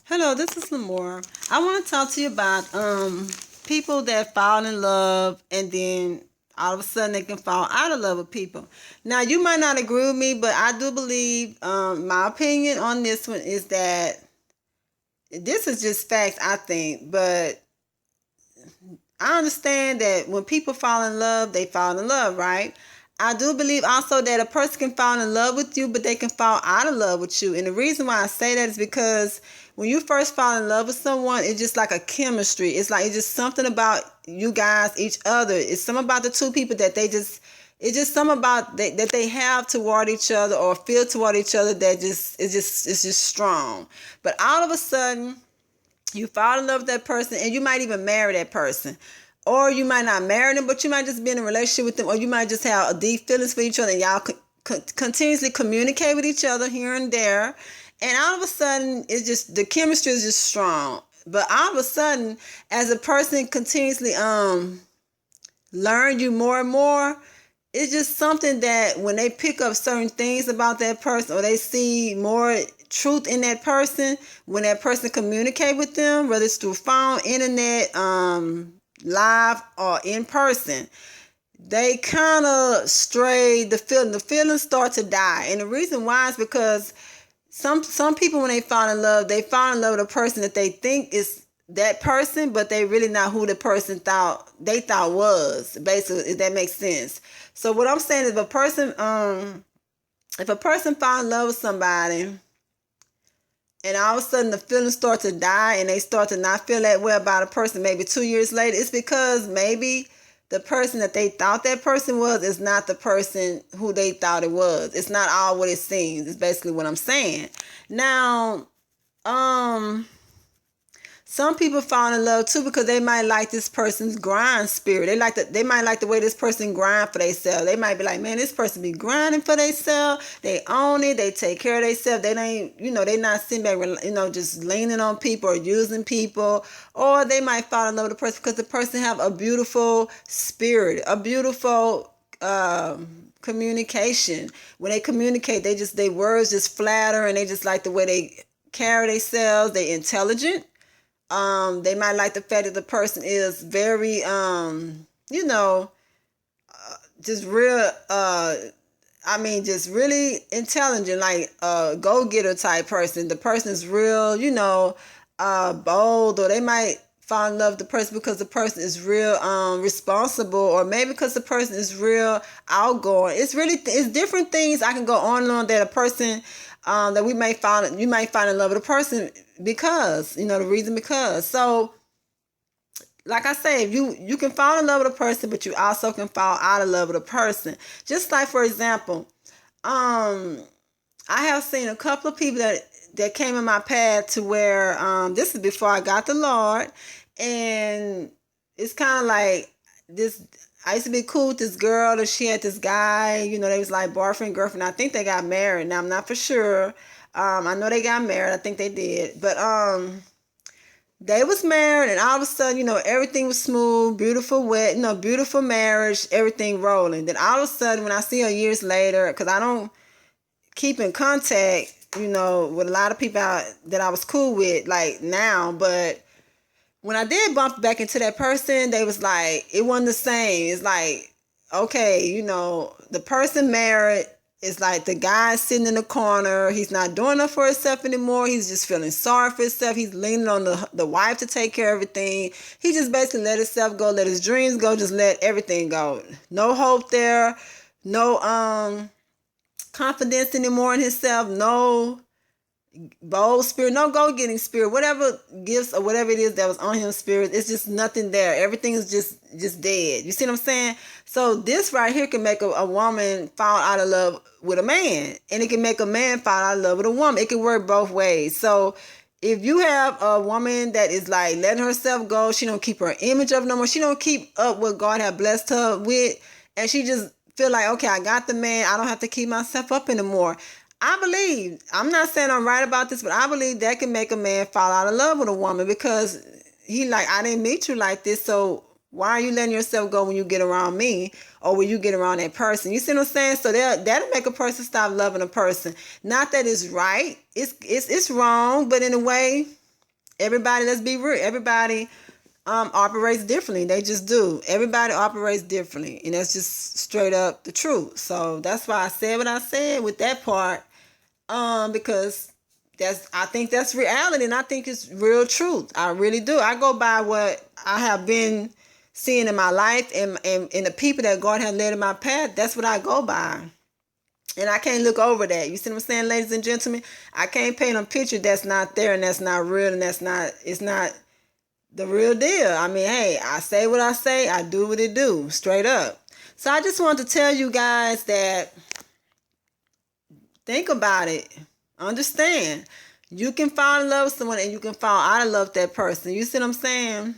Hello, this is Lamor. I want to talk to you about people that fall in love and then all of a sudden they can fall out of love with people. Now, you might not agree with me, but I do believe my opinion on this one is that this is just facts, I think. But I understand that when people fall in love, they fall in love, right? I do believe also that a person can fall in love with you, but they can fall out of love with you. And the reason why I say that is because when you first fall in love with someone, it's just like a chemistry. It's just something about you guys, each other. It's something about the two people that it's just something about that they have toward each other or feel toward each other that it's just strong. But all of a sudden, you fall in love with that person and you might even marry that person. Or you might not marry them, but you might just be in a relationship with them, or you might just have a deep feelings for each other and y'all continuously communicate with each other here and there. And all of a sudden, it's just the chemistry is just strong. But all of a sudden, as a person continuously learn you more and more, it's just something that when they pick up certain things about that person or they see more truth in that person, when that person communicate with them, whether it's through phone, internet, live or in person, they kind of stray the feelings start to die. And the reason why is because some people, when they fall in love, they fall in love with a person that they think is that person, but they really not who the person thought was, basically, if that makes sense. So what I'm saying is if a person fall in love with somebody and all of a sudden the feelings start to die and they start to not feel that way about a person maybe 2 years later, it's because maybe the person that they thought that person was is not the person who they thought it was. It's not all what it seems. It's basically what I'm saying. Now, some people fall in love too because they might like this person's grind spirit. They might like the way this person grind for themselves. They might be like, man, this person be grinding for themselves. They own it. They take care of themselves. They ain't, they not sitting back, just leaning on people or using people. Or they might fall in love with the person because the person have a beautiful spirit, a beautiful communication. When they communicate, they words just flatter, and they just like the way they carry themselves. They intelligent. They might like the fact that the person is very, just real, just really intelligent, like a go-getter type person. The person is real, bold, or they might fall in love with the person because the person is real, responsible, or maybe because the person is real outgoing. It's different things I can go on and on that a person, that you might find in love with a person because, the reason because. So, like I say, you can fall in love with a person, but you also can fall out of love with a person. Just like, for example, I have seen a couple of people that came in my path to where, this is before I got the Lord, and it's kind of like this. I used to be cool with this girl, and she had this guy, they was like boyfriend, girlfriend. I think they got married. Now, I'm not for sure. I know they got married. I think they did. But they was married, and all of a sudden, everything was smooth, beautiful, beautiful marriage, everything rolling. Then all of a sudden, when I see her years later, because I don't keep in contact, with a lot of people that I was cool with, like now, but when I did bump back into that person, they was like, it wasn't the same. It's like, okay, the person married, it's like the guy sitting in the corner. He's not doing enough for himself anymore. He's just feeling sorry for himself. He's leaning on the wife to take care of everything. He just basically let himself go, let his dreams go, just let everything go. No hope there. No confidence anymore in himself. No bold spirit, no go-getting spirit, whatever gifts or whatever it is that was on him spirit, it's just nothing there. Everything is just dead. You see what I'm saying? So this right here can make a woman fall out of love with a man, and it can make a man fall out of love with a woman. It can work both ways. So if you have a woman that is like letting herself go, she don't keep her image up no more, she don't keep up what God have blessed her with, and she just feel like, okay, I got the man, I don't have to keep myself up anymore. I'm not saying I'm right about this, but I believe that can make a man fall out of love with a woman because he like, I didn't meet you like this, so why are you letting yourself go when you get around me or when you get around that person? You see what I'm saying? So that'll make a person stop loving a person. Not that it's right. It's wrong, but in a way, Everybody, let's be real. Everybody operates differently. They just do. Everybody operates differently, and that's just straight up the truth. So that's why I said what I said with that part. Because I think that's reality, and I think it's real truth. I really do. I go by what I have been seeing in my life, and the people that God has led in my path. That's what I go by. And I can't look over that. You see what I'm saying, ladies and gentlemen? I can't paint a picture that's not there and that's not real and it's not the real deal. I mean, hey, I say what I say, I do what it do, straight up. So I just want to tell you guys that think about it. Understand. You can fall in love with someone and you can fall out of love with that person. You see what I'm saying?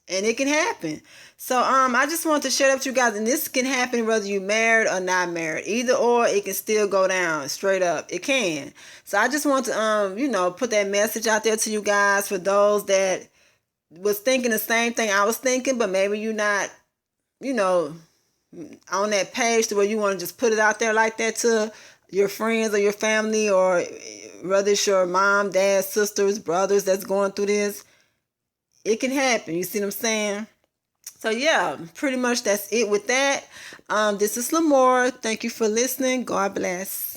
And it can happen. So I just want to share that with you guys. And this can happen whether you're married or not married. Either or, it can still go down straight up. It can. So I just want to put that message out there to you guys for those that was thinking the same thing I was thinking, but maybe you're not, on that page to where you want to just put it out there like that to your friends or your family, or whether it's your mom, dad, sisters, brothers that's going through this. It can happen. You see what I'm saying? So yeah, pretty much that's it with that. This is Lamor. Thank you for listening. God bless.